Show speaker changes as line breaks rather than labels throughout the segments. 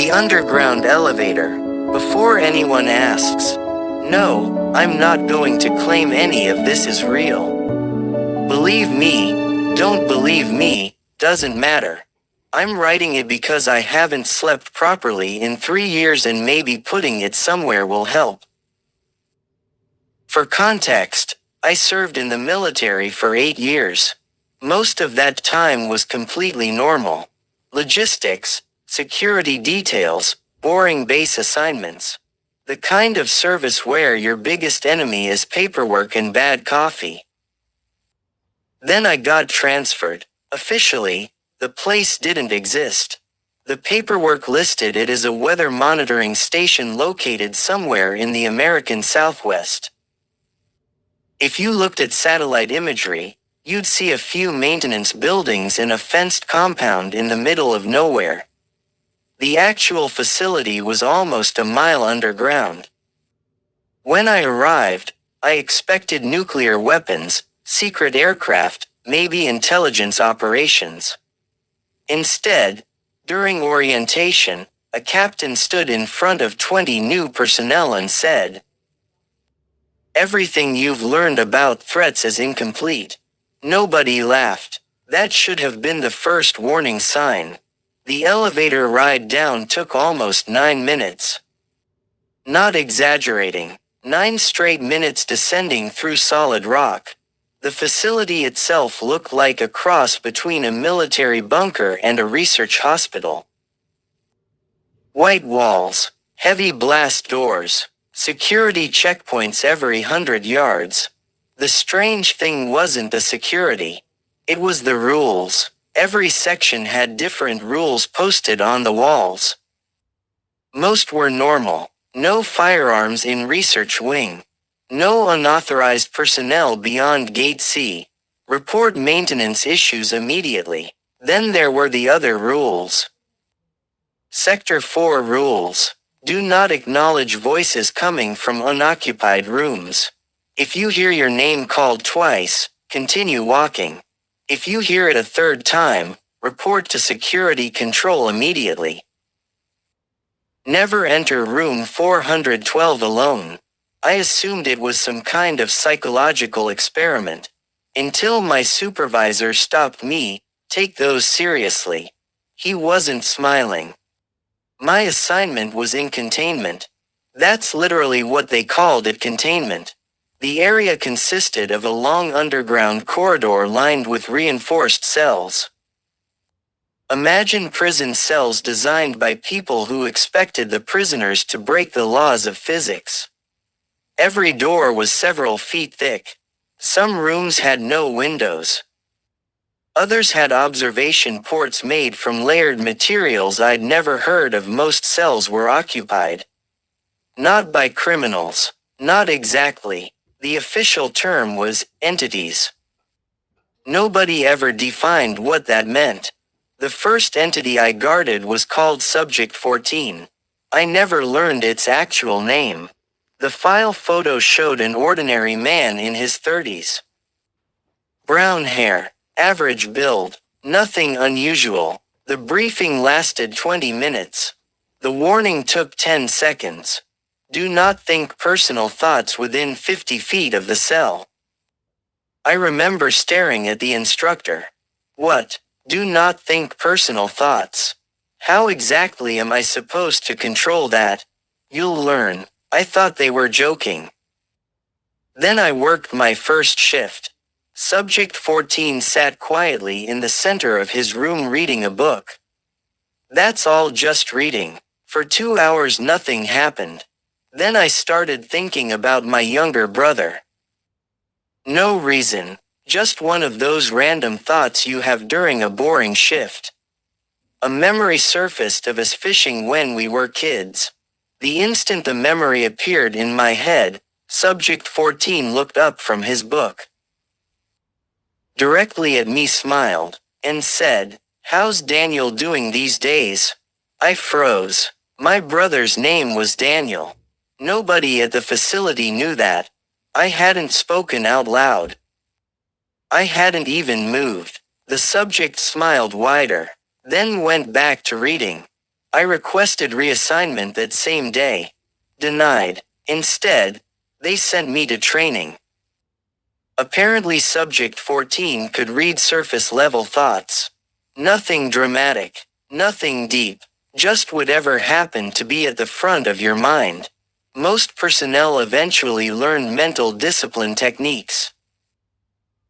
The underground elevator. Before anyone asks. No, I'm not going to claim any of this is real. Believe me, don't believe me, doesn't matter. I'm writing it because I haven't slept properly in 3 years and maybe putting it somewhere will help. For context, I served in the military for 8 years. Most of that time was completely normal. Logistics, security details, boring base assignments. The kind of service where your biggest enemy is paperwork and bad coffee. Then I got transferred. Officially, the place didn't exist. The paperwork listed it as a weather monitoring station located somewhere in the American Southwest. If you looked at satellite imagery, you'd see a few maintenance buildings and a fenced compound in the middle of nowhere. The actual facility was almost a mile underground. When I arrived, I expected nuclear weapons, secret aircraft, maybe intelligence operations. Instead, during orientation, a captain stood in front of 20 new personnel and said, "Everything you've learned about threats is incomplete." Nobody laughed. That should have been the first warning sign. The elevator ride down took almost 9 minutes. Not exaggerating, 9 straight minutes descending through solid rock. The facility itself looked like a cross between a military bunker and a research hospital. White walls, heavy blast doors, security checkpoints every 100 yards. The strange thing wasn't the security. It was the rules. Every section had different rules posted on the walls. Most were normal. No firearms in research wing. No unauthorized personnel beyond Gate C. Report maintenance issues immediately. Then there were the other rules. Sector 4 rules. Do not acknowledge voices coming from unoccupied rooms. If you hear your name called twice, continue walking. If you hear it a third time, report to security control immediately. Never enter room 412 alone. I assumed it was some kind of psychological experiment. Until my supervisor stopped me, take those seriously. He wasn't smiling. My assignment was in containment. That's literally what they called it, containment. The area consisted of a long underground corridor lined with reinforced cells. Imagine prison cells designed by people who expected the prisoners to break the laws of physics. Every door was several feet thick. Some rooms had no windows. Others had observation ports made from layered materials I'd never heard of. Most cells were occupied. Not by criminals. Not exactly. The official term was entities. Nobody ever defined what that meant. The first entity I guarded was called Subject 14. I never learned its actual name. The file photo showed an ordinary man in his 30s. Brown hair, average build, nothing unusual. The briefing lasted 20 minutes. The warning took 10 seconds. Do not think personal thoughts within 50 feet of the cell. I remember staring at the instructor. What? Do not think personal thoughts. How exactly am I supposed to control that? You'll learn. I thought they were joking. Then I worked my first shift. Subject 14 sat quietly in the center of his room reading a book. That's all, just reading. For 2 hours nothing happened. Then I started thinking about my younger brother. No reason, just one of those random thoughts you have during a boring shift. A memory surfaced of us fishing when we were kids. The instant the memory appeared in my head, Subject 14 looked up from his book. Directly at me, smiled, and said, "How's Daniel doing these days?" I froze. My brother's name was Daniel. Nobody at the facility knew that. I hadn't spoken out loud. I hadn't even moved. The subject smiled wider, then went back to reading. I requested reassignment that same day. Denied. Instead, they sent me to training. Apparently Subject 14 could read surface-level thoughts. Nothing dramatic, nothing deep, just whatever happened to be at the front of your mind. Most personnel eventually learned mental discipline techniques.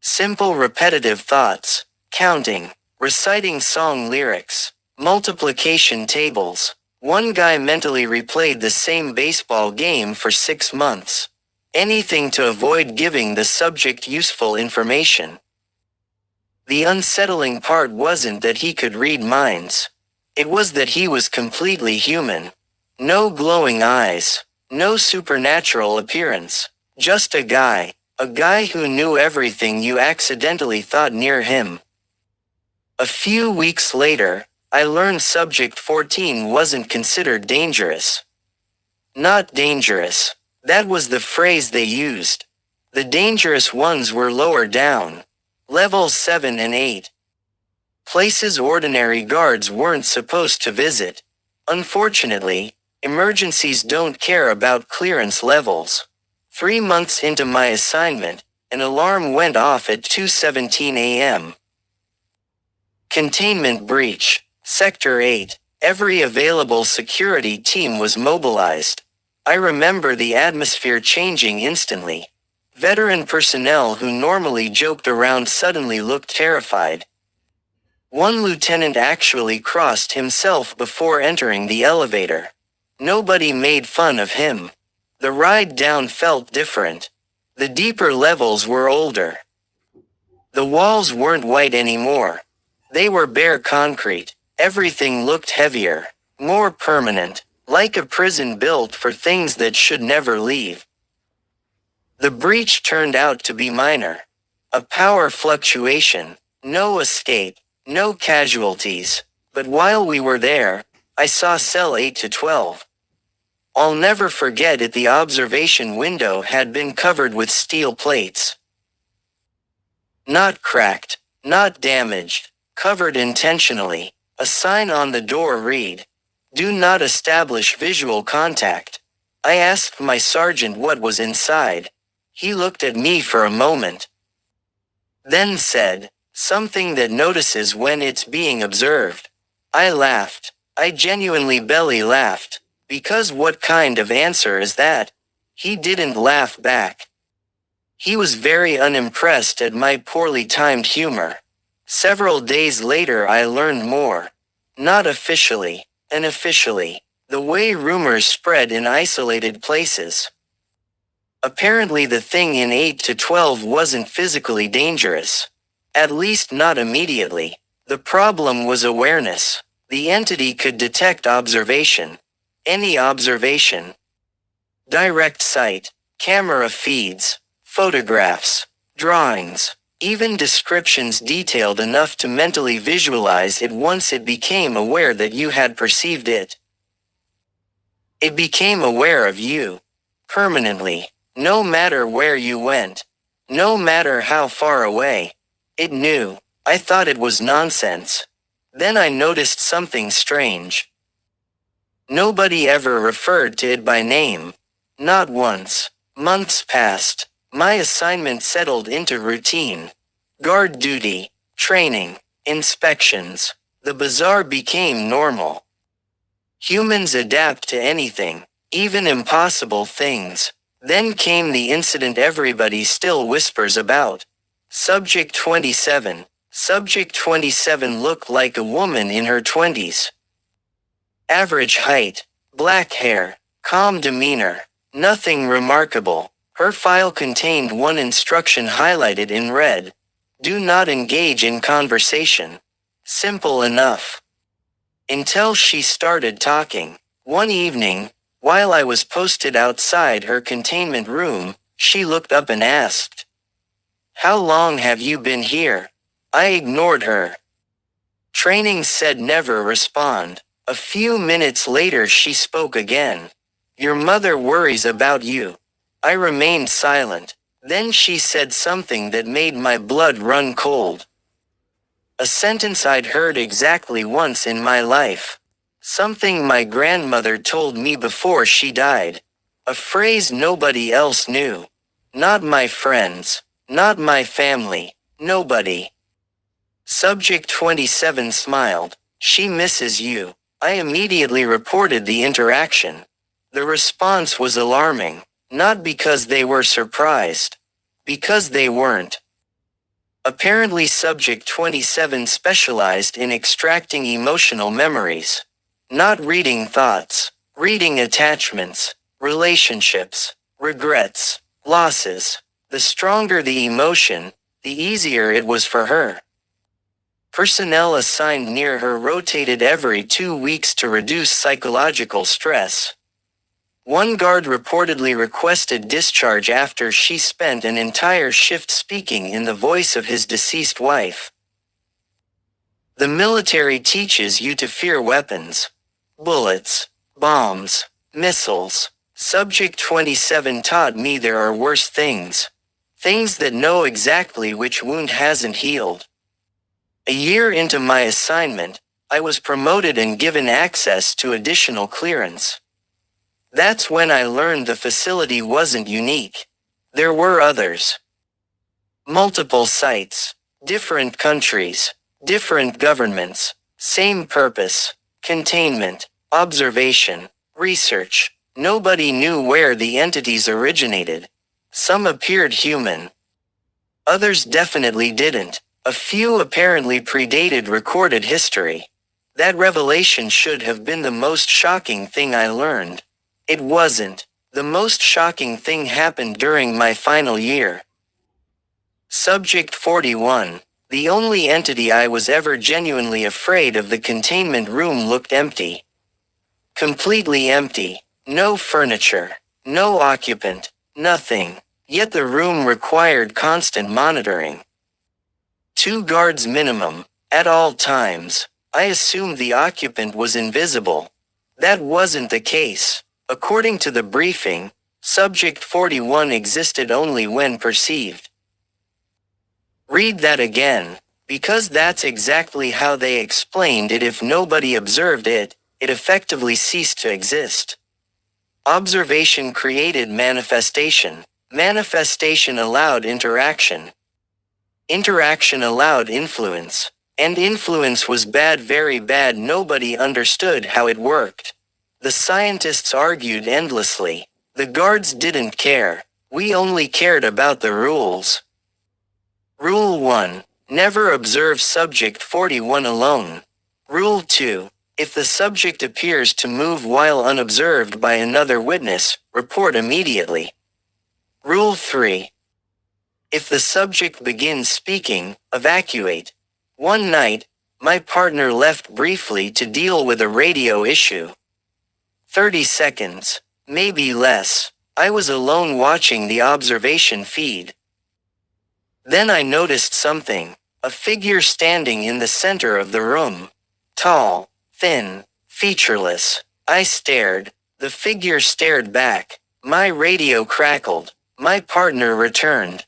Simple repetitive thoughts, counting, reciting song lyrics, multiplication tables. One guy mentally replayed the same baseball game for 6 months. Anything to avoid giving the subject useful information. The unsettling part wasn't that he could read minds. It was that he was completely human. No glowing eyes, no supernatural appearance, just a guy who knew everything you accidentally thought near him. A few weeks later, I learned Subject 14 wasn't considered dangerous. Not dangerous. That was the phrase they used. The dangerous ones were lower down. Levels 7 and 8. Places ordinary guards weren't supposed to visit. Unfortunately, emergencies don't care about clearance levels. 3 months into my assignment, an alarm went off at 2:17 a.m. Containment breach. Sector 8. Every available security team was mobilized. I remember the atmosphere changing instantly. Veteran personnel who normally joked around suddenly looked terrified. One lieutenant actually crossed himself before entering the elevator. Nobody made fun of him. The ride down felt different. The deeper levels were older. The walls weren't white anymore. They were bare concrete. Everything looked heavier, more permanent, like a prison built for things that should never leave. The breach turned out to be minor. A power fluctuation, no escape, no casualties. But while we were there, I saw cell 8 to 12. I'll never forget it. The observation window had been covered with steel plates. Not cracked, not damaged, covered intentionally. A sign on the door read, "Do not establish visual contact." I asked my sergeant what was inside. He looked at me for a moment. Then said, "Something that notices when it's being observed." I laughed. I genuinely belly laughed. Because what kind of answer is that? He didn't laugh back. He was very unimpressed at my poorly timed humor. Several days later I learned more. Not officially, unofficially. The way rumors spread in isolated places. Apparently the thing in 8 to 12 wasn't physically dangerous. At least not immediately. The problem was awareness. The entity could detect observation. Any observation. Direct sight, camera feeds, photographs, drawings, even descriptions detailed enough to mentally visualize it once it became aware that you had perceived it. It became aware of you. Permanently. No matter where you went. No matter how far away. It knew. I thought it was nonsense. Then I noticed something strange. Nobody ever referred to it by name. Not once. Months passed. My assignment settled into routine. Guard duty, training, inspections. The bizarre became normal. Humans adapt to anything, even impossible things. Then came the incident everybody still whispers about. Subject 27. Subject 27 looked like a woman in her 20s. Average height, black hair, calm demeanor, nothing remarkable. Her file contained one instruction highlighted in red. Do not engage in conversation. Simple enough. Until she started talking. One evening, while I was posted outside her containment room, she looked up and asked, "How long have you been here?" I ignored her. Training said never respond. A few minutes later she spoke again. "Your mother worries about you." I remained silent. Then she said something that made my blood run cold. A sentence I'd heard exactly once in my life. Something my grandmother told me before she died. A phrase nobody else knew. Not my friends. Not my family. Nobody. Subject 27 smiled. She misses you. I immediately reported the interaction. The response was alarming. Not because they were surprised. Because they weren't. Apparently Subject 27 specialized in extracting emotional memories. Not reading thoughts. Reading attachments, relationships, regrets, losses. The stronger the emotion, the easier it was for her. Personnel assigned near her rotated every 2 weeks to reduce psychological stress. One guard reportedly requested discharge after she spent an entire shift speaking in the voice of his deceased wife. The military teaches you to fear weapons. Bullets, bombs, missiles. Subject 27 taught me there are worse things. Things that know exactly which wound hasn't healed. A year into my assignment, I was promoted and given access to additional clearance. That's when I learned the facility wasn't unique. There were others. Multiple sites, different countries, different governments, same purpose, containment, observation, research. Nobody knew where the entities originated. Some appeared human. Others definitely didn't. A few apparently predated recorded history. That revelation should have been the most shocking thing I learned. It wasn't. The most shocking thing happened during my final year. Subject 41. The only entity I was ever genuinely afraid of. The containment room looked empty. Completely empty. No furniture. No occupant. Nothing. Yet the room required constant monitoring. 2 guards minimum, at all times. I assumed the occupant was invisible. That wasn't the case. According to the briefing, Subject 41 existed only when perceived. Read that again, because that's exactly how they explained it. If nobody observed it, it effectively ceased to exist. Observation created manifestation. Manifestation allowed interaction. Interaction allowed influence. And influence was bad, very bad. Nobody understood how it worked. The scientists argued endlessly. The guards didn't care. We only cared about the rules. Rule 1. Never observe Subject 41 alone. Rule 2. If the subject appears to move while unobserved by another witness, report immediately. Rule 3. If the subject begins speaking, evacuate. One night, my partner left briefly to deal with a radio issue. 30 seconds, maybe less. I was alone watching the observation feed. Then I noticed something. A figure standing in the center of the room. Tall, thin, featureless. I stared. The figure stared back. My radio crackled. My partner returned.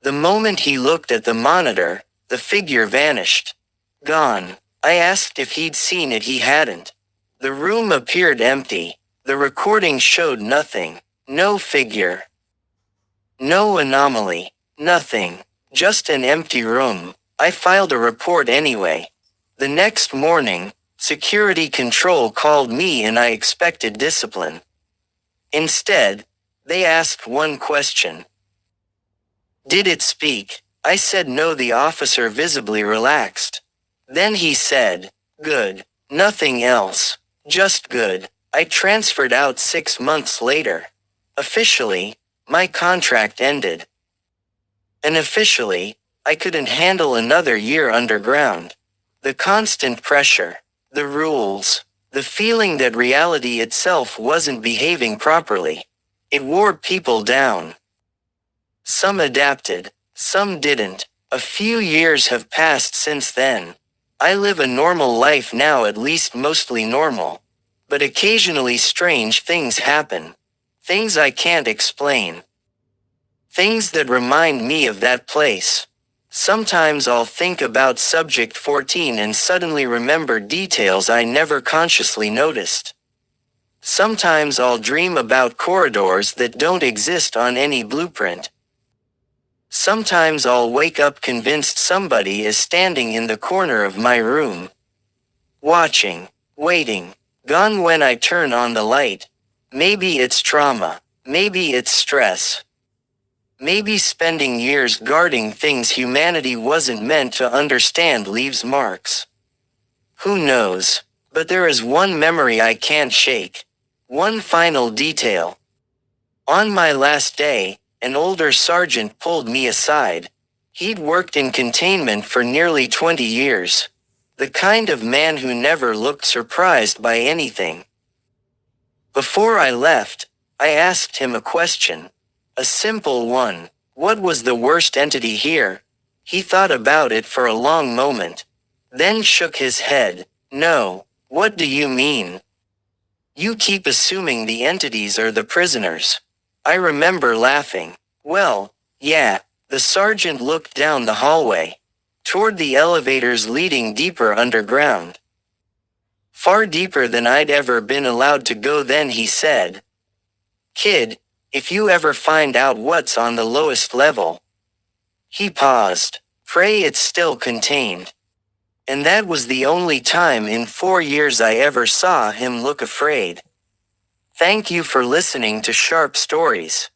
The moment he looked at the monitor, the figure vanished. Gone. I asked if he'd seen it. He hadn't. The room appeared empty. The recording showed nothing. No figure. No anomaly. Nothing. Just an empty room. I filed a report anyway. The next morning, security control called me and I expected discipline. Instead, they asked one question. Did it speak? I said no. The officer visibly relaxed. Then he said, good. Nothing else. Just good. I transferred out 6 months later. Officially, my contract ended. Unofficially, I couldn't handle another year underground. The constant pressure, the rules, the feeling that reality itself wasn't behaving properly. It wore people down. Some adapted, some didn't. A few years have passed since then. I live a normal life now, at least mostly normal. But occasionally strange things happen. Things I can't explain. Things that remind me of that place. Sometimes I'll think about subject 14 and suddenly remember details I never consciously noticed. Sometimes I'll dream about corridors that don't exist on any blueprint. Sometimes I'll wake up convinced somebody is standing in the corner of my room. Watching, waiting, gone when I turn on the light. Maybe it's trauma. Maybe it's stress. Maybe spending years guarding things humanity wasn't meant to understand leaves marks. Who knows? But there is one memory I can't shake. One final detail. On my last day, an older sergeant pulled me aside. He'd worked in containment for nearly 20 years. The kind of man who never looked surprised by anything. Before I left, I asked him a question. A simple one. What was the worst entity here? He thought about it for a long moment. Then shook his head. No, what do you mean? You keep assuming the entities are the prisoners. I remember laughing. Well, yeah, the sergeant looked down the hallway. Toward the elevators leading deeper underground. Far deeper than I'd ever been allowed to go. Then he said, "Kid, if you ever find out what's on the lowest level." He paused. Pray it's still contained. And that was the only time in 4 years I ever saw him look afraid. Thank you for listening to Sharp Stories.